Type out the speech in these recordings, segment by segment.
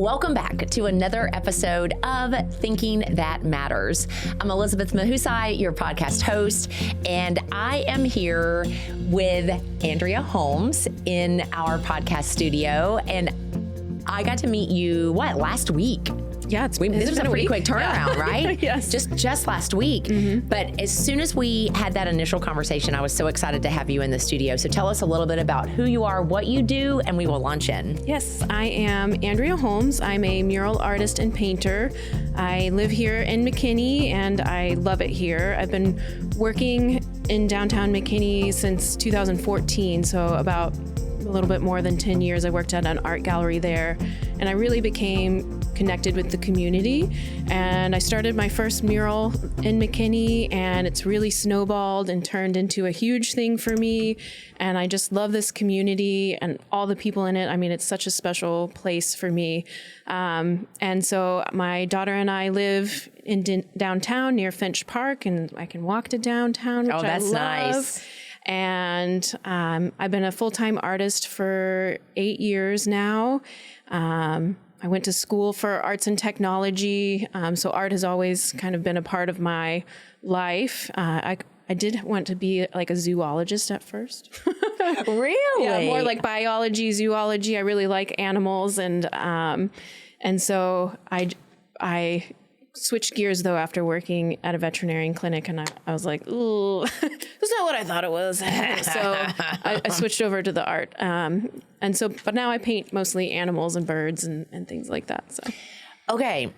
Welcome back to another episode of Thinking That Matters. I'm Elizabeth Mahusay, your podcast host, and I am here with Andrea Holmes in our podcast studio. And I got to meet you, last week? Yeah, this was a pretty quick turnaround, right? Yes. Just last week. Mm-hmm. But as soon as we had that initial conversation, I was so excited to have you in the studio. So tell us a little bit about who you are, what you do, and we will launch in. Yes, I am Andrea Holmes. I'm a mural artist and painter. I live here in McKinney, and I love it here. I've been working in downtown McKinney since 2014, so about a little bit more than 10 years. I worked at an art gallery there, and I really became connected with the community. And I started my first mural in McKinney, and it's really snowballed and turned into a huge thing for me. And I just love this community and all the people in it. I mean, it's such a special place for me. And so my daughter and I live in downtown near Finch Park, and I can walk to downtown, which I love. Nice. And I've been a full-time artist for 8 years now. I went to school for arts and technology, so art has always kind of been a part of my life. I did want to be like a zoologist at first. Really? Yeah, more like biology, zoology. I really like animals, and so I switched gears though after working at a veterinarian clinic, and I was like, ooh, that's not what I thought it was. So I switched over to the art. But now I paint mostly animals and birds and things like that. So, okay,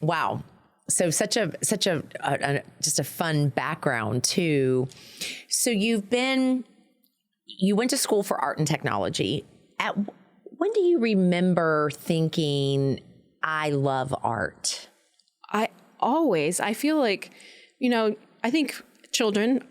wow. So such a just a fun background too. So you went to school for art and technology. When do you remember thinking, I love art? I feel like, I think children,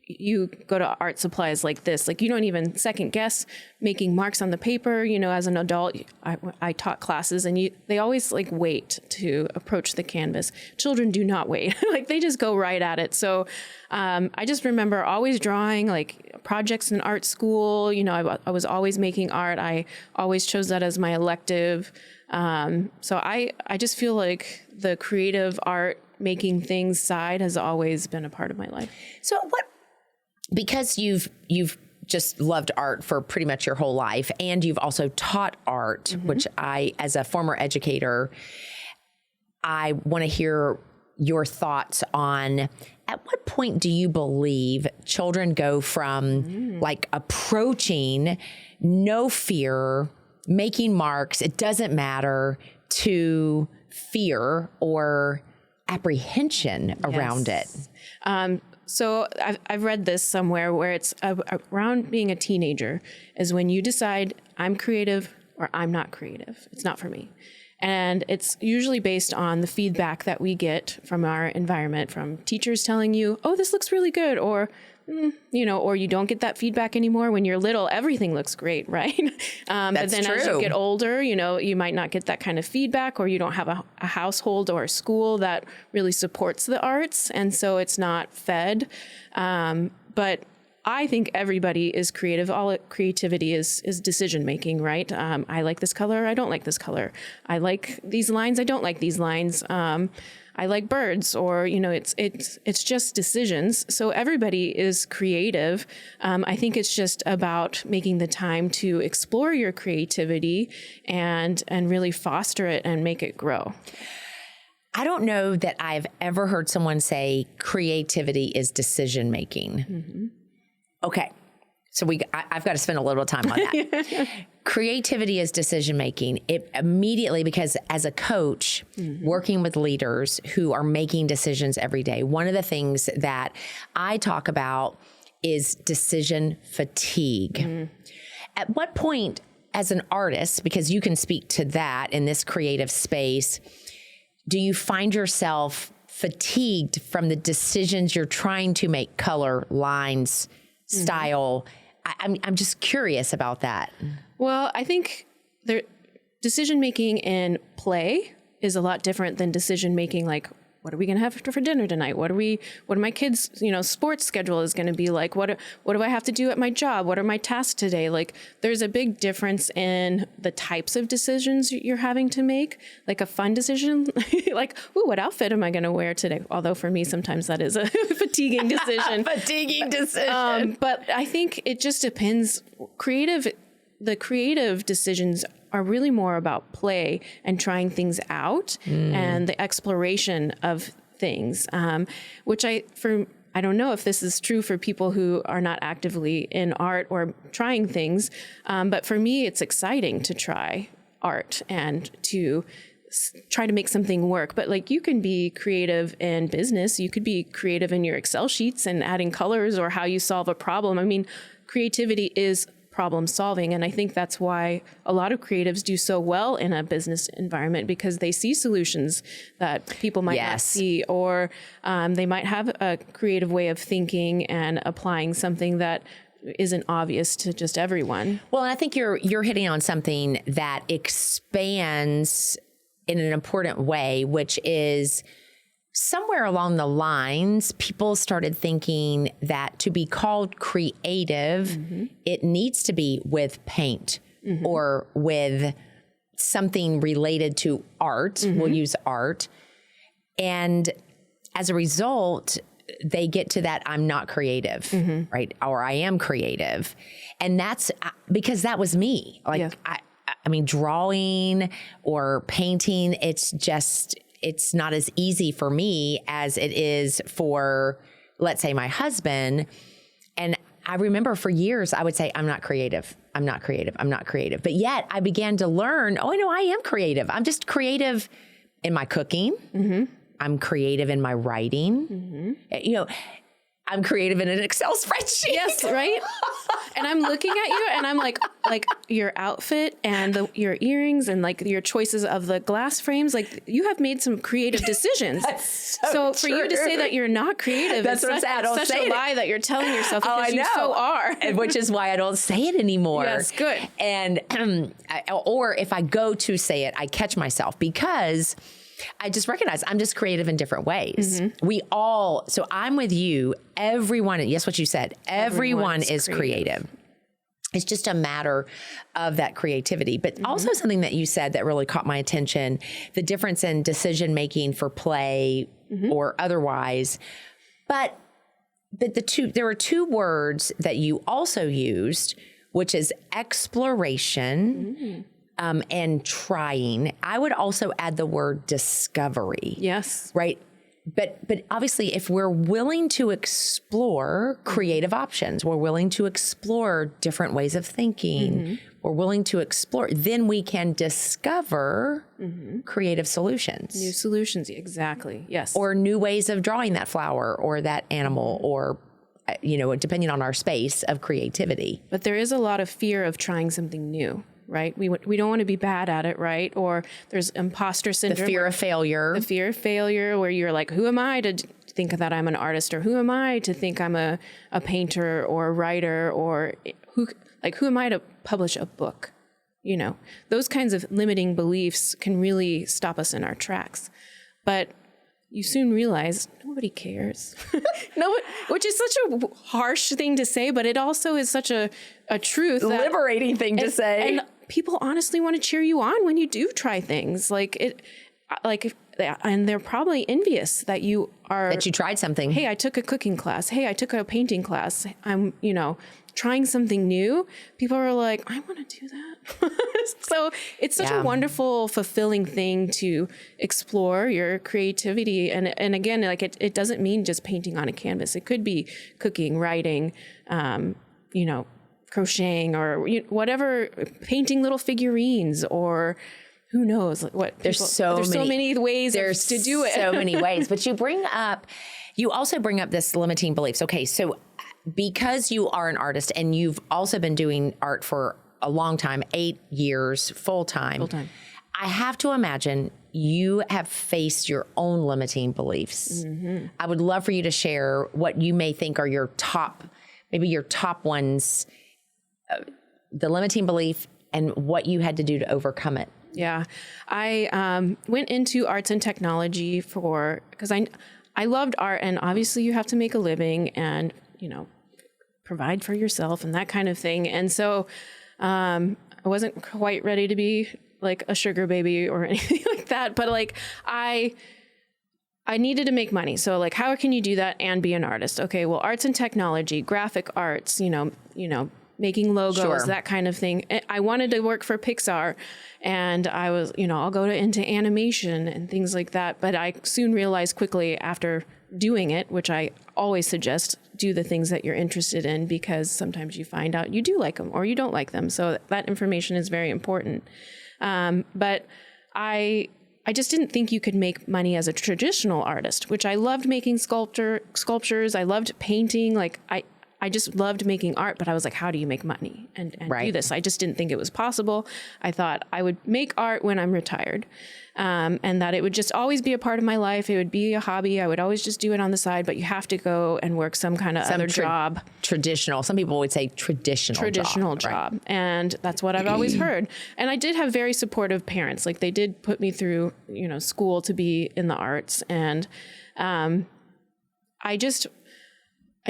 you go to art supplies like this, like you don't even second guess making marks on the paper. As an adult, I taught classes, and they always like wait to approach the canvas. Children do not wait. Like they just go right at it. So I just remember always drawing like projects in art school. I was always making art. I always chose that as my elective. So I just feel like the creative art making things side has always been a part of my life. So because you've just loved art for pretty much your whole life, and you've also taught art, mm-hmm. which as a former educator, I want to hear your thoughts on, at what point do you believe children go from like approaching no fear, making marks, it doesn't matter, to fear or apprehension around it? So I've read this somewhere where it's around being a teenager is when you decide I'm creative or I'm not creative. It's not for me. And it's usually based on the feedback that we get from our environment, from teachers telling you, oh, this looks really good, or or you don't get that feedback anymore. When you're little, everything looks great, right? But then true. As you get older, you might not get that kind of feedback, or you don't have a household or a school that really supports the arts. And so it's not fed. But I think everybody is creative. All creativity is decision-making, right? I like this color. I don't like this color. I like these lines. I don't like these lines. I like birds, or, it's just decisions. So everybody is creative. I think it's just about making the time to explore your creativity and really foster it and make it grow. I don't know that I've ever heard someone say creativity is decision-making. Mm-hmm. Okay. So I've got to spend a little time on that. Creativity is decision-making. It immediately, because as a coach, mm-hmm. working with leaders who are making decisions every day, one of the things that I talk about is decision fatigue. Mm. At what point as an artist, because you can speak to that in this creative space, do you find yourself fatigued from the decisions you're trying to make, color, lines, style? I'm just curious about that. Well, I think decision making in play is a lot different than decision making like what are we going to have for dinner tonight? What are my kids, sports schedule is going to be like? What do I have to do at my job? What are my tasks today? Like, there's a big difference in the types of decisions you're having to make. Like a fun decision, like, ooh, what outfit am I going to wear today? Although for me, sometimes that is a fatiguing decision. But I think it just depends. The creative decisions are really more about play and trying things out and the exploration of things, which I don't know if this is true for people who are not actively in art or trying things, but for me, it's exciting to try art and to try to make something work. But like, you can be creative in business. You could be creative in your Excel sheets and adding colors or how you solve a problem. I mean, creativity is problem solving. And I think that's why a lot of creatives do so well in a business environment, because they see solutions that people might not see, or they might have a creative way of thinking and applying something that isn't obvious to just everyone. Well, and I think you're hitting on something that expands in an important way, which is somewhere along the lines, people started thinking that to be called creative, it needs to be with paint or with something related to art. We'll use art. And as a result, they get to that, I'm not creative, right? Or I am creative. And that's because that was me. Like, I mean, drawing or painting, it's not as easy for me as it is for, let's say, my husband. And I remember for years, I would say, I'm not creative. I'm not creative. I'm not creative. But yet I began to learn, oh, no, I am creative. I'm just creative in my cooking. I'm creative in my writing. I'm creative in an Excel spreadsheet. Yes, right? And I'm looking at you and I'm like your outfit and your earrings and like your choices of the glass frames, like you have made some creative decisions. That's so for you to say that you're not creative, that's what such a lie that you're telling yourself, because you so are. Which is why I don't say it anymore. Yes, good. And or if I go to say it, I catch myself, because I just recognize I'm just creative in different ways. So I'm with you. Everyone, yes, what you said, everyone is creative. It's just a matter of that creativity. But also something that you said that really caught my attention, the difference in decision-making for play or otherwise. But there were two words that you also used, which is exploration and trying. I would also add the word discovery. Yes. Right? But obviously, if we're willing to explore creative options, we're willing to explore different ways of thinking, we're willing to explore, then we can discover creative solutions. New solutions, exactly. Yes. Or new ways of drawing that flower or that animal, or depending on our space of creativity. But there is a lot of fear of trying something new. Right? We don't want to be bad at it, right? Or there's imposter syndrome. The fear of failure. The fear of failure, where you're like, who am I to think that I'm an artist? Or who am I to think I'm a painter or a writer? Or who am I to publish a book? Those kinds of limiting beliefs can really stop us in our tracks. But you soon realize nobody cares. Which is such a harsh thing to say, but it also is such a truth. Liberating thing to say. And people honestly want to cheer you on when you do try things. And they're probably envious that you tried something. Hey, I took a cooking class. Hey, I took a painting class. I'm, trying something new. People are like, I want to do that. So it's such a wonderful, fulfilling thing to explore your creativity. And again, like it doesn't mean just painting on a canvas. It could be cooking, writing, crocheting, or whatever, painting little figurines, or who knows what. There's so many ways to do it. So many ways. But you also bring up this limiting beliefs. Okay, so because you are an artist and you've also been doing art for a long time, 8 years, full time, I have to imagine you have faced your own limiting beliefs. I would love for you to share what you may think are your top ones, the limiting belief, and what you had to do to overcome it. Yeah. I went into arts and technology because I loved art, and obviously you have to make a living and, provide for yourself and that kind of thing. And so I wasn't quite ready to be like a sugar baby or anything like that, but like I needed to make money. So like, how can you do that and be an artist? Okay, well, arts and technology, graphic arts, making logos, that kind of thing. I wanted to work for Pixar, and I was, I'll go into animation and things like that. But I soon realized quickly after doing it, which I always suggest, do the things that you're interested in, because sometimes you find out you do like them or you don't like them. So that information is very important. But I just didn't think you could make money as a traditional artist, which I loved making sculptures. I loved painting. Like I just loved making art, but I was like, how do you make money and do this? I just didn't think it was possible. I thought I would make art when I'm retired, and that it would just always be a part of my life. It would be a hobby. I would always just do it on the side, but you have to go and work some kind of other job. Traditional. Some people would say traditional job. Right? And that's what I've always heard. And I did have very supportive parents. Like they did put me through, school to be in the arts. And I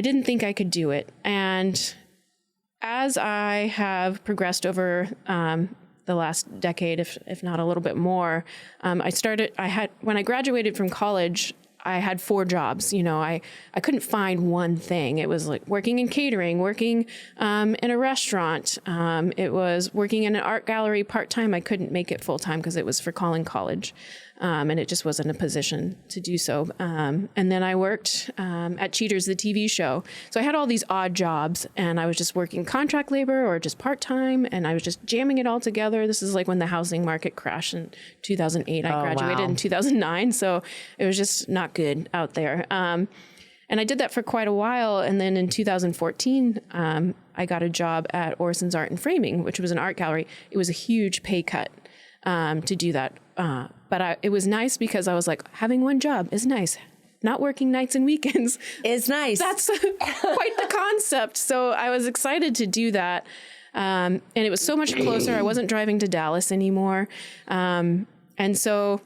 didn't think I could do it. And as I have progressed over the last decade, if not a little bit more, when I graduated from college, I had 4 jobs. I couldn't find one thing. It was like working in catering, working in a restaurant. It was working in an art gallery part-time. I couldn't make it full-time because it was for calling college. And it just wasn't a position to do so. And then I worked at Cheaters, the TV show. So I had all these odd jobs, and I was just working contract labor or just part-time, and I was just jamming it all together. This is like when the housing market crashed in 2008. I graduated in 2009, so it was just not good out there. And I did that for quite a while. And then in 2014, I got a job at Orson's Art and Framing, which was an art gallery. It was a huge pay cut to do that. But it was nice because I was like, having one job is nice. Not working nights and weekends is nice. That's quite the concept. So I was excited to do that. And it was so much closer. I wasn't driving to Dallas anymore. And so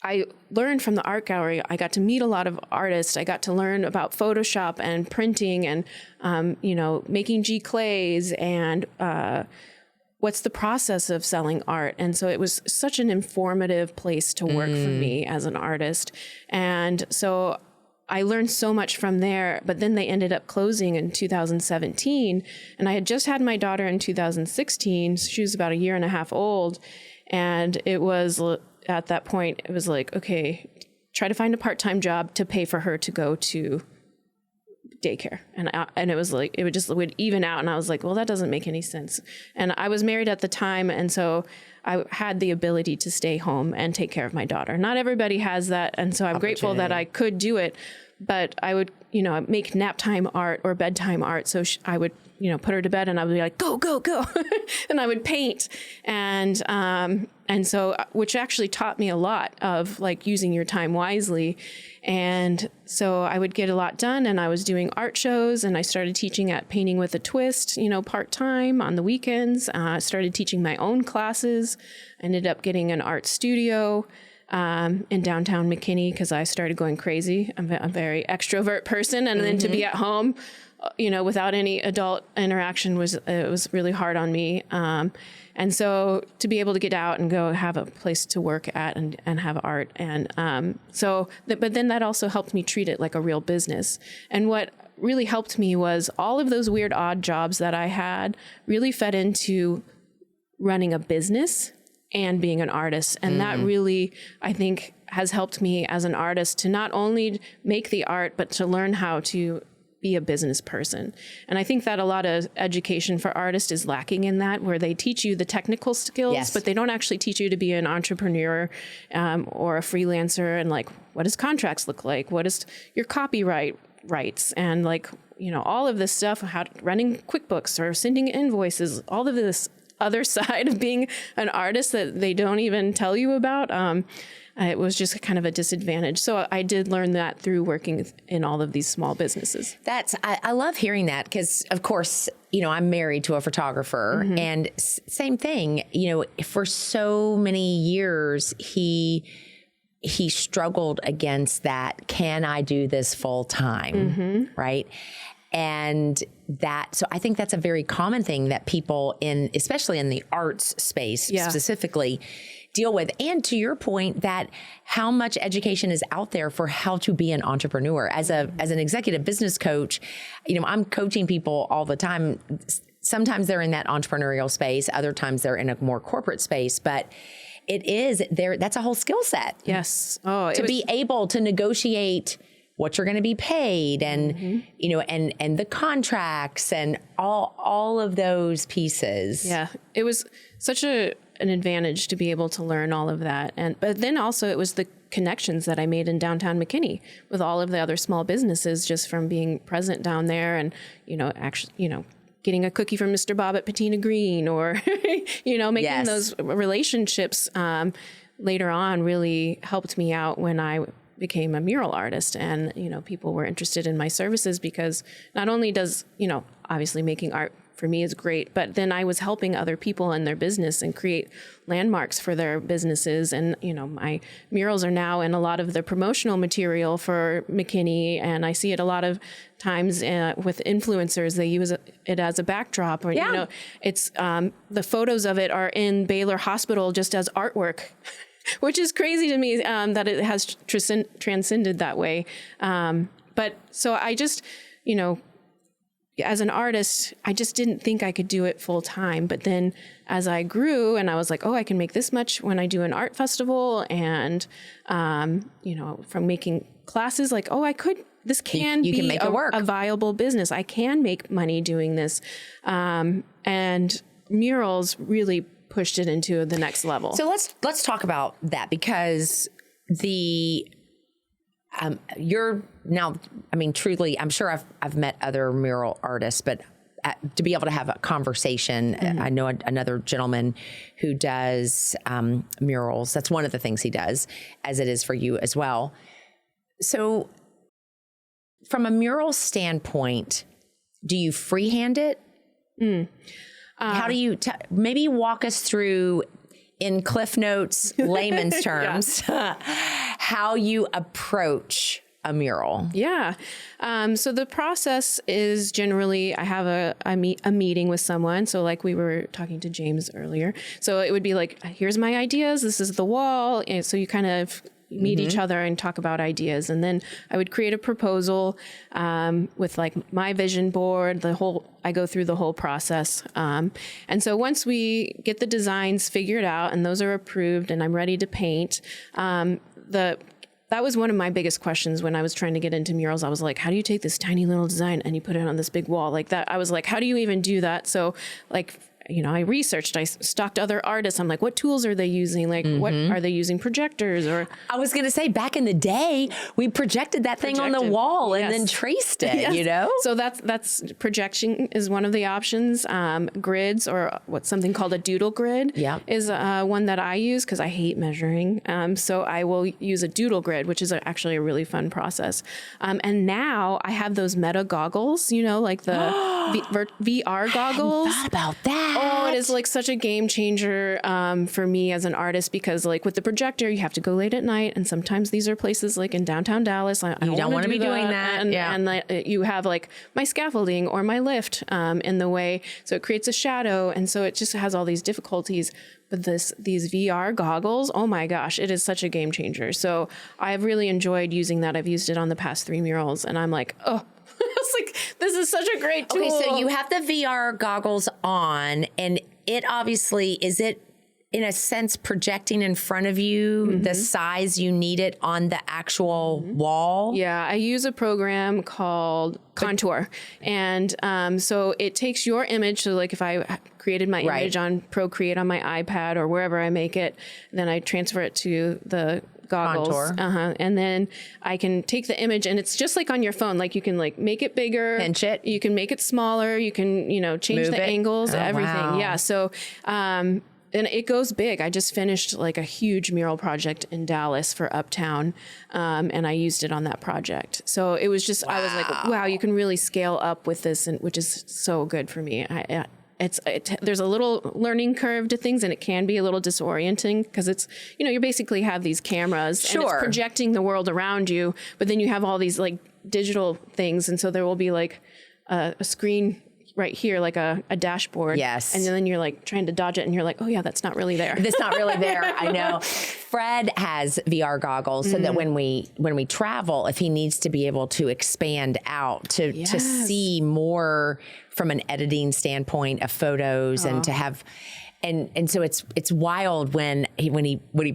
I learned from the art gallery. I got to meet a lot of artists. I got to learn about Photoshop and printing and, making G-clays and what's the process of selling art. And so it was such an informative place to work for me as an artist. And so I learned so much from there, but then they ended up closing in 2017. And I had just had my daughter in 2016. She was about 1.5 years old. And it was at that point, it was like, okay, try to find a part-time job to pay for her to go to daycare. And it was like, it would even out. And I was like, well, that doesn't make any sense. And I was married at the time. And so I had the ability to stay home and take care of my daughter. Not everybody has that. And so I'm grateful that I could do it, but I would, make nap time art or bedtime art. So I would, put her to bed and I would be like, go, go, go. And I would paint. And so, which actually taught me a lot of like using your time wisely. And so I would get a lot done, and I was doing art shows, and I started teaching at Painting with a Twist, part-time on the weekends. I started teaching my own classes. I ended up getting an art studio in downtown McKinney because I started going crazy. I'm a very extrovert person, and then to be at home, without any adult interaction was really hard on me. And so to be able to get out and go have a place to work at and have art. And but then that also helped me treat it like a real business. And what really helped me was all of those weird, odd jobs that I had really fed into running a business and being an artist. And that really, I think, has helped me as an artist to not only make the art, but to learn how to be a business person. And I think that a lot of education for artists is lacking in that, where they teach you the technical skills, but they don't actually teach you to be an entrepreneur or a freelancer. And like, what does contracts look like? What is your copyright rights? And like, all of this stuff, how running QuickBooks or sending invoices, all of this other side of being an artist that they don't even tell you about. it was just kind of a disadvantage. So I did learn that through working in all of these small businesses. I love hearing that because, of course, I'm married to a photographer, and same thing, for so many years, he struggled against that. Can I do this full time? Right. And so I think that's a very common thing that people especially in the arts space specifically, deal with. And to your point, that how much education is out there for how to be an entrepreneur. As an executive business coach, I'm coaching people all the time. Sometimes they're in that entrepreneurial space. Other times they're in a more corporate space, but it is there. That's a whole skill set. Yes. To be able to negotiate what you're going to be paid and, and the contracts and all of those pieces. Yeah. It was such an advantage to be able to learn all of that. But then also it was the connections that I made in downtown McKinney with all of the other small businesses just from being present down there and, getting a cookie from Mr. Bob at Patina Green or, making those relationships later on really helped me out when I became a mural artist. And, people were interested in my services because not only does, obviously making art for me is great, but then I was helping other people in their business and create landmarks for their businesses. And, my murals are now in a lot of the promotional material for McKinney. And I see it a lot of times with influencers. They use it as a backdrop or, it's the photos of it are in Baylor Hospital just as artwork. Which is crazy to me that it has transcended that way. But so I just, as an artist, I just didn't think I could do it full time. But then as I grew and I was like, I can make this much when I do an art festival. And, from making classes, like, I could, this can you be can make it work. A viable business. I can make money doing this. And murals really pushed it into the next level. So let's talk about that because you're now, truly, I'm sure I've met other mural artists, but to be able to have a conversation, I know another gentleman who does murals. That's one of the things he does, as it is for you as well. So from a mural standpoint, do you freehand it? How do you maybe walk us through in Cliff Notes layman's terms how you approach a mural? Yeah. So the process is generally I have a meeting with someone. So like we were talking to James earlier. So it would be like, here's my ideas. This is the wall. And so you kind of meet each other and talk about ideas. And then I would create a proposal with like my vision board, I go through the whole process. And so once we get the designs figured out and those are approved and I'm ready to paint, that was one of my biggest questions when I was trying to get into murals. I was like, how do you take this tiny little design and you put it on this big wall like that? I was like, how do you even do that? So like, I researched, I stalked other artists. I'm like, what tools are they using? Like, what are they using projectors? Or I was going to say back in the day, we projected that thing on the wall and then traced it, So that's projection is one of the options. Grids or what's something called a doodle grid is one that I use because I hate measuring. So I will use a doodle grid, which is actually a really fun process. And now I have those meta goggles, like the VR goggles. I hadn't thought about that. Oh, it is like such a game changer for me as an artist because like with the projector, you have to go late at night. And sometimes these are places like in downtown Dallas. I don't want to be doing that. And you have like my scaffolding or my lift in the way. So it creates a shadow. And so it just has all these difficulties. But these VR goggles, oh my gosh, it is such a game changer. So I've really enjoyed using that. I've used it on the past 3 murals. And I'm like, it's like, this is such a great tool. Okay, so you have the VR goggles on, and it obviously, is it in a sense projecting in front of you the size you need it on the actual wall? Yeah, I use a program called Contour. And so it takes your image. So like if I created my image on Procreate on my iPad or wherever I make it, then I transfer it to the goggles. Contour. And then I can take the image and it's just like on your phone. Like you can like make it bigger. Pinch it. You can make it smaller. You can, change the angles, everything. Wow. Yeah. So, And it goes big. I just finished like a huge mural project in Dallas for Uptown, and I used it on that project. So it was just, I was like, wow, you can really scale up with this, and which is so good for me. There's a little learning curve to things, and it can be a little disorienting because it's, you basically have these cameras and it's projecting the world around you, but then you have all these like digital things. And so there will be like a screen right here, like a dashboard. Yes. And then you're like trying to dodge it and you're like, oh yeah, that's not really there. That's not really there. I know. Fred has VR goggles so that when we travel, if he needs to be able to expand out to see more from an editing standpoint of photos and to have, and so it's wild when he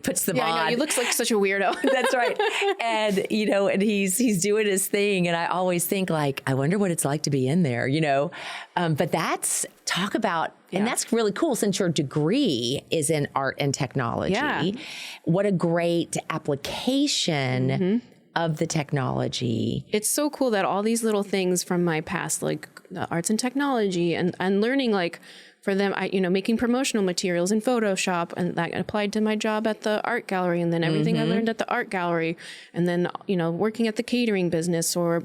puts them on. I know, he looks like such a weirdo. That's right. And and he's doing his thing, and I always think like, I wonder what it's like to be in there, But talk about, and that's really cool since your degree is in art and technology. Yeah. What a great application of the technology. It's so cool that all these little things from my past, like the arts and technology and learning, like for them, making promotional materials in Photoshop, and that applied to my job at the art gallery, and then everything I learned at the art gallery, and then, working at the catering business, or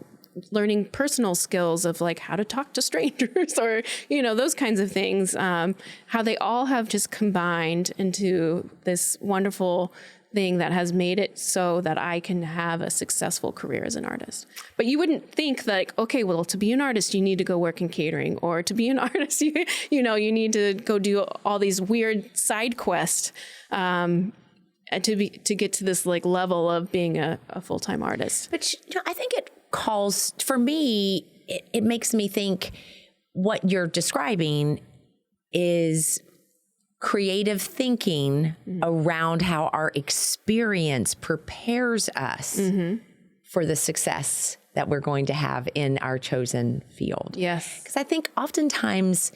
learning personal skills of like how to talk to strangers or, those kinds of things, how they all have just combined into this wonderful thing that has made it so that I can have a successful career as an artist. But you wouldn't think like, okay, well, to be an artist, you need to go work in catering, or to be an artist, you need to go do all these weird side quests, to get to this like level of being a full-time artist. But I think it calls, for me, it makes me think what you're describing is creative thinking around how our experience prepares us for the success that we're going to have in our chosen field. Yes. Because I think oftentimes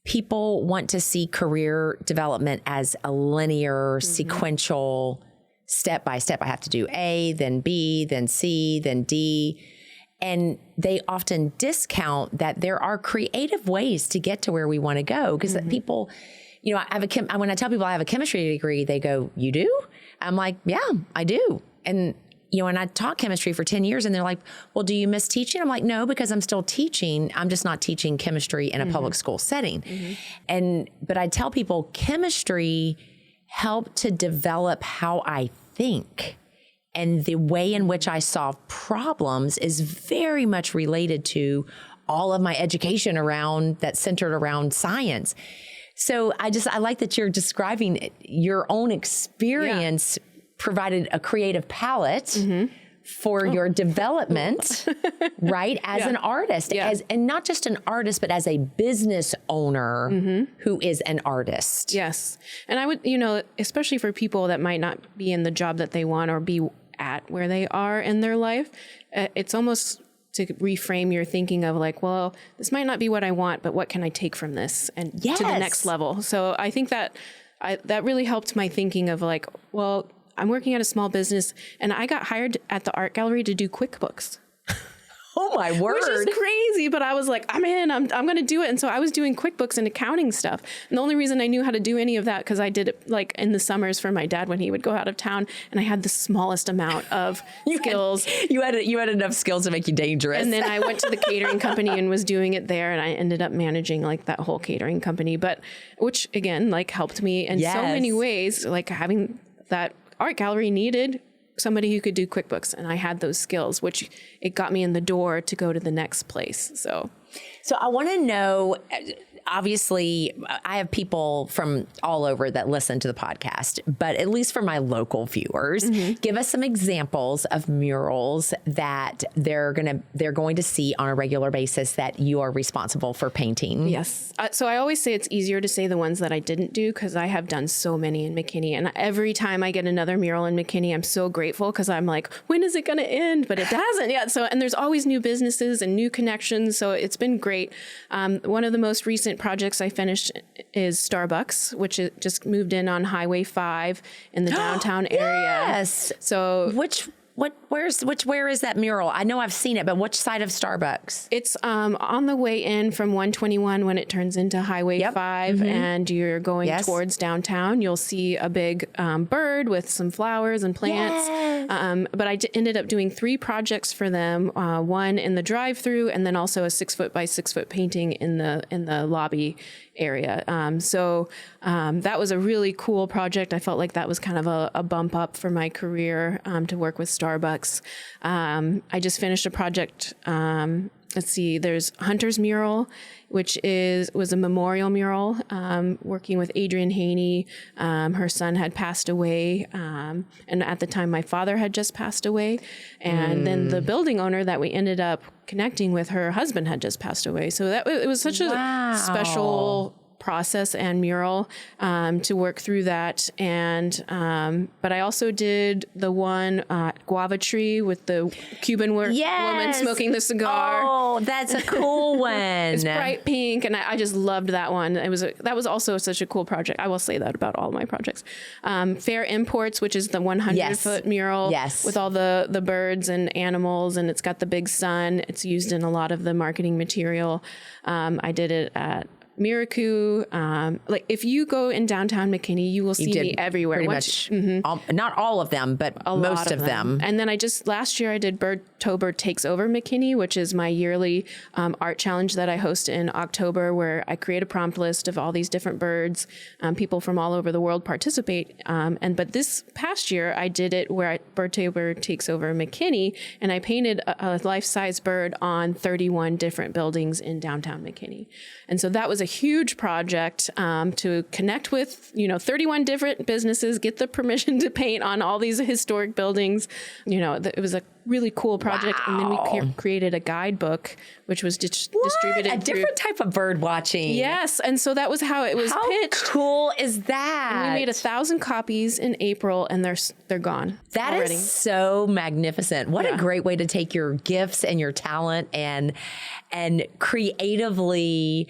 people want to see career development as a linear, sequential, step by step. I have to do A, then B, then C, then D. And they often discount that there are creative ways to get to where we want to go. Because people, when I tell people I have a chemistry degree, they go, "You do?" I'm like, "Yeah, I do." And and I taught chemistry for 10 years, and they're like, "Well, do you miss teaching?" I'm like, "No, because I'm still teaching. I'm just not teaching chemistry in a public school setting." But I tell people chemistry helped to develop how I think. And the way in which I solve problems is very much related to all of my education that's centered around science. So I like that you're describing your own experience provided a creative palette for your development, right? As an artist, and not just an artist, but as a business owner who is an artist. Yes. And I would, especially for people that might not be in the job that they want or be at where they are in their life, it's almost to reframe your thinking of like, well, this might not be what I want, but what can I take from this and to the next level? So I think that that really helped my thinking of like, well, I'm working at a small business, and I got hired at the art gallery to do QuickBooks. Oh my word. Which is crazy, but I was like, I'm in, I'm going to do it. And so I was doing QuickBooks and accounting stuff. And the only reason I knew how to do any of that, because I did it like in the summers for my dad when he would go out of town, and I had the smallest amount of skills. You had enough skills to make you dangerous. And then I went to the catering company and was doing it there, and I ended up managing like that whole catering company, but which again, like helped me in so many ways, like having that art gallery needed somebody who could do QuickBooks, and I had those skills, which it got me in the door to go to the next place. So I want to know, obviously, I have people from all over that listen to the podcast, but at least for my local viewers, give us some examples of murals that they're going to see on a regular basis that you are responsible for painting. Yes. So I always say it's easier to say the ones that I didn't do, because I have done so many in McKinney. And every time I get another mural in McKinney, I'm so grateful, because I'm like, when is it going to end? But it hasn't yet. So, and there's always new businesses and new connections. So it's been great. One of the most recent projects I finished is Starbucks, which just moved in on Highway 5 in the downtown area. Yes. So where is that mural? I know I've seen it, but which side of Starbucks? It's on the way in from 121 when it turns into Highway 5 and you're going towards downtown. You'll see a big bird with some flowers and plants. Yes. But I ended up doing 3 projects for them. One in the drive-through, and then also a 6-foot by 6-foot painting in the lobby area. That was a really cool project. I felt like that was kind of a bump up for my career to work with Starbucks. I just finished a project. Let's see, there's Hunter's Mural, which was a memorial mural, working with Adrienne Haney. Her son had passed away. And at the time, my father had just passed away. And then the building owner that we ended up connecting with, her husband had just passed away. So it was such a special process and mural to work through that. And but I also did the one guava tree with the Cuban woman smoking the cigar. Oh, that's a cool one. It's bright pink, and I just loved that one. That was also such a cool project. I will say that about all my projects. Fair Imports, which is the 100-foot mural with all the birds and animals, and it's got the big sun. It's used in a lot of the marketing material. I did it at Miraku. Like if you go in downtown McKinney, you will see me everywhere. Pretty much, not all of them, but most of them. And then last year I did Birdtober Takes Over McKinney, which is my yearly art challenge that I host in October, where I create a prompt list of all these different birds. People from all over the world participate. But this past year I did it where Birdtober Takes Over McKinney, and I painted a life-size bird on 31 different buildings in downtown McKinney. And so that was a huge project to connect with, 31 different businesses, get the permission to paint on all these historic buildings. It was a really cool project. Wow. And then we created a guidebook, which was distributed. A different type of bird watching. Yes. And so that was how it was pitched. How cool is that? And we made 1,000 copies in April, and they're gone. That already. Is so magnificent. What a great way to take your gifts and your talent and creatively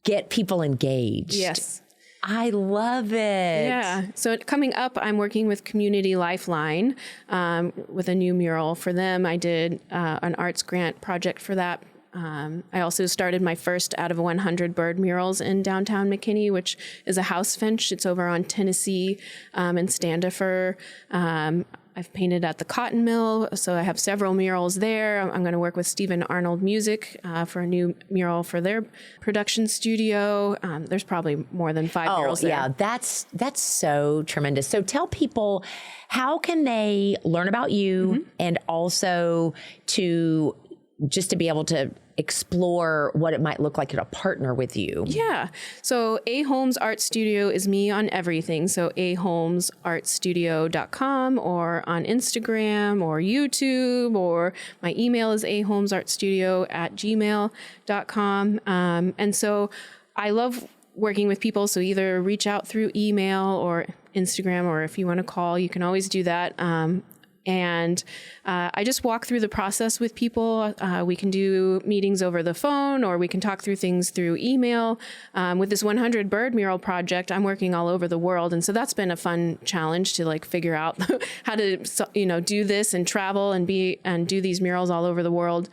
get people engaged. Yes. I love it. Yeah. So coming up, I'm working with Community Lifeline with a new mural for them. I did an arts grant project for that. I also started my first out of 100 bird murals in downtown McKinney, which is a house finch. It's over on Tennessee and Standifer. I've painted at the Cotton Mill, so I have several murals there. I'm going to work with Stephen Arnold Music for a new mural for their production studio. There's probably more than 5 murals there. Yeah, that's so tremendous. So tell people, how can they learn about you and also to be able to explore what it might look like to partner with you? Yeah. So A. Holmes Art Studio is me on everything. So aholmesartstudio.com or on Instagram or YouTube, or my email is aholmesartstudio@gmail.com. And so I love working with people. So either reach out through email or Instagram, or if you want to call, you can always do that. And I just walk through the process with people. We can do meetings over the phone, or we can talk through things through email. With this 100 bird mural project, I'm working all over the world. And so that's been a fun challenge to figure out how to, do this and travel and do these murals all over the world.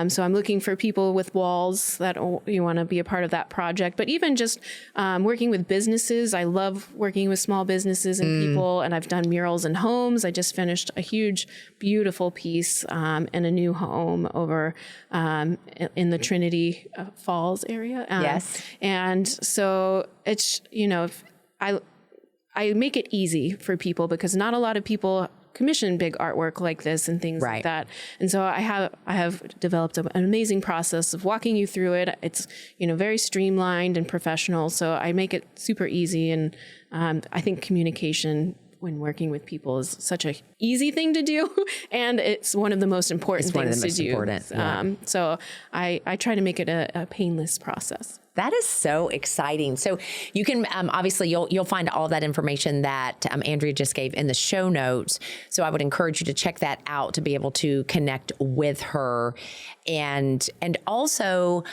So I'm looking for people with walls that you want to be a part of that project. But even just working with businesses, I love working with small businesses and people, and I've done murals in homes. I just finished a huge, beautiful piece in a new home over in the Trinity Falls area. Yes. And so it's, I make it easy for people, because not a lot of people commission big artwork like this and things like that. And so I have developed an amazing process of walking you through it. It's, very streamlined and professional. So I make it super easy. And I think communication when working with people is such a easy thing to do. And it's one of the most important things to do. So I try to make it a painless process. That is so exciting. So you can, obviously you'll find all that information that Andrea just gave in the show notes. So I would encourage you to check that out to be able to connect with her. And also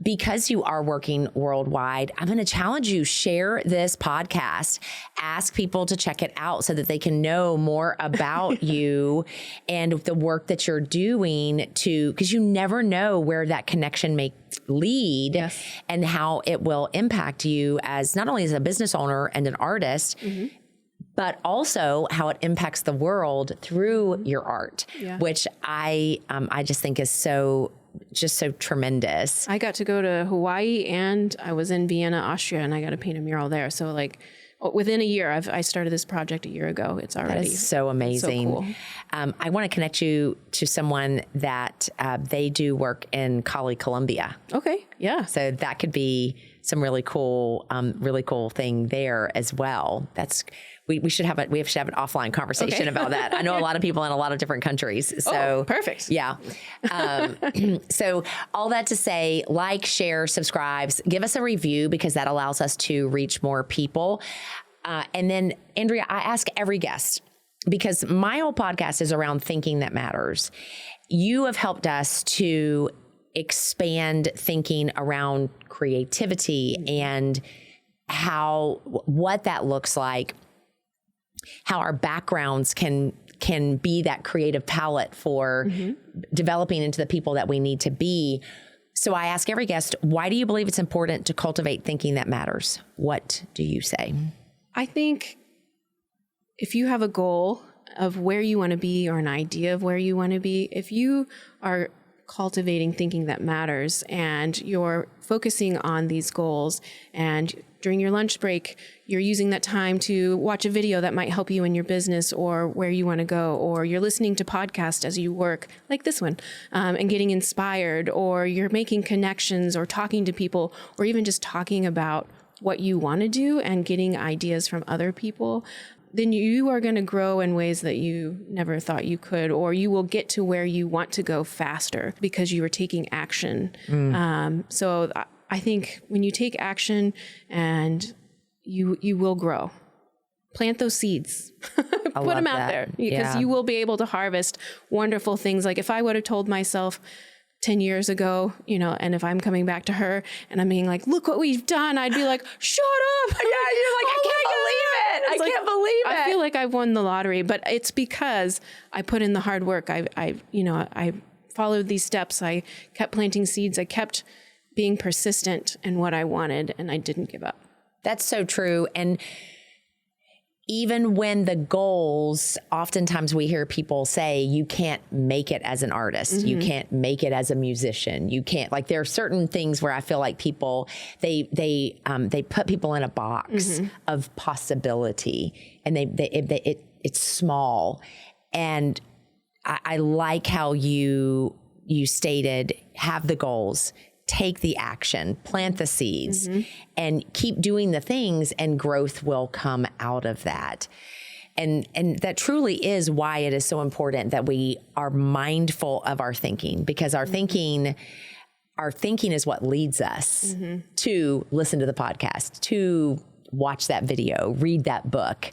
because you are working worldwide, I'm going to challenge you, share this podcast, ask people to check it out so that they can know more about you and the work that you're doing because you never know where that connection may lead. Yes. And how it will impact you as not only as a business owner and an artist, but also how it impacts the world through your art, which I just think is so tremendous. I got to go to Hawaii and I was in Vienna, Austria, and I got to paint a mural there. So like within a year, I started this project a year ago. It's already that is so amazing. So cool. I want to connect you to someone that they do work in Cali, Colombia. Okay. Yeah. So that could be some really cool thing there as well. We should have an offline conversation about that. I know a lot of people in a lot of different countries. So perfect. Yeah. So all that to say, like, share, subscribe, give us a review because that allows us to reach more people. And then Andrea, I ask every guest, because my whole podcast is around thinking that matters. You have helped us to expand thinking around creativity and what that looks like, how our backgrounds can be that creative palette for developing into the people that we need to be. So I ask every guest, why do you believe it's important to cultivate thinking that matters? What do you say? I think if you have a goal of where you want to be or an idea of where you want to be, if you are cultivating thinking that matters and you're focusing on these goals, and during your lunch break, you're using that time to watch a video that might help you in your business or where you want to go, or you're listening to podcasts as you work, like this one, and getting inspired, or you're making connections or talking to people, or even just talking about what you want to do and getting ideas from other people, then you are going to grow in ways that you never thought you could, or you will get to where you want to go faster because you are taking action. So I think when you take action, and you will grow. Plant those seeds, put them out there, because you will be able to harvest wonderful things. Like if I would have told myself 10 years ago, and if I'm coming back to her and I'm being like, look what we've done, I'd be like, shut up. Yeah, you're like, I can't believe it. I can't believe it. I feel like I've won the lottery, but it's because I put in the hard work. I followed these steps. I kept planting seeds. I kept being persistent in what I wanted, and I didn't give up. That's so true. And even when the goals, oftentimes we hear people say, you can't make it as an artist. You can't make it as a musician. You can't, like, there are certain things where I feel like people, they put people in a box of possibility, and it's small. And I like how you stated, have the goals, take the action, plant the seeds, and keep doing the things, and growth will come out of that. And that truly is why it is so important that we are mindful of our thinking, because our thinking is what leads us to listen to the podcast, to watch that video, read that book,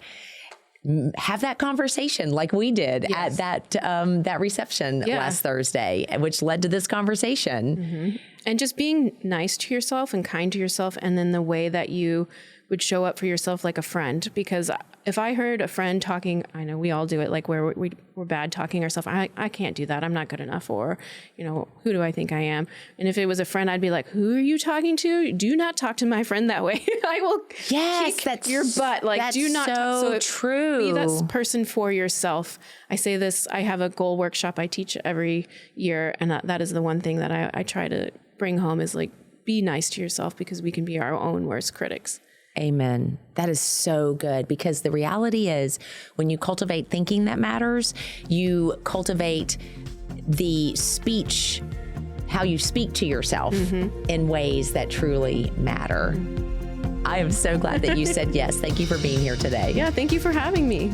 have that conversation like we did at that reception last Thursday, which led to this conversation. And just being nice to yourself and kind to yourself, and then the way that you would show up for yourself like a friend. Because if I heard a friend talking, I know we all do it, like where we're bad talking ourselves, I can't do that, I'm not good enough, or, who do I think I am? And if it was a friend, I'd be like, who are you talking to? Do not talk to my friend that way. I will kick your butt. Like, that's do not. So true. Be that person for yourself. I say this, I have a goal workshop I teach every year, and that is the one thing that I try to bring home is, like, be nice to yourself, because we can be our own worst critics. Amen. That is so good, because the reality is when you cultivate thinking that matters, you cultivate the speech, how you speak to yourself in ways that truly matter. I am so glad that you said yes. Thank you for being here today. Yeah, thank you for having me.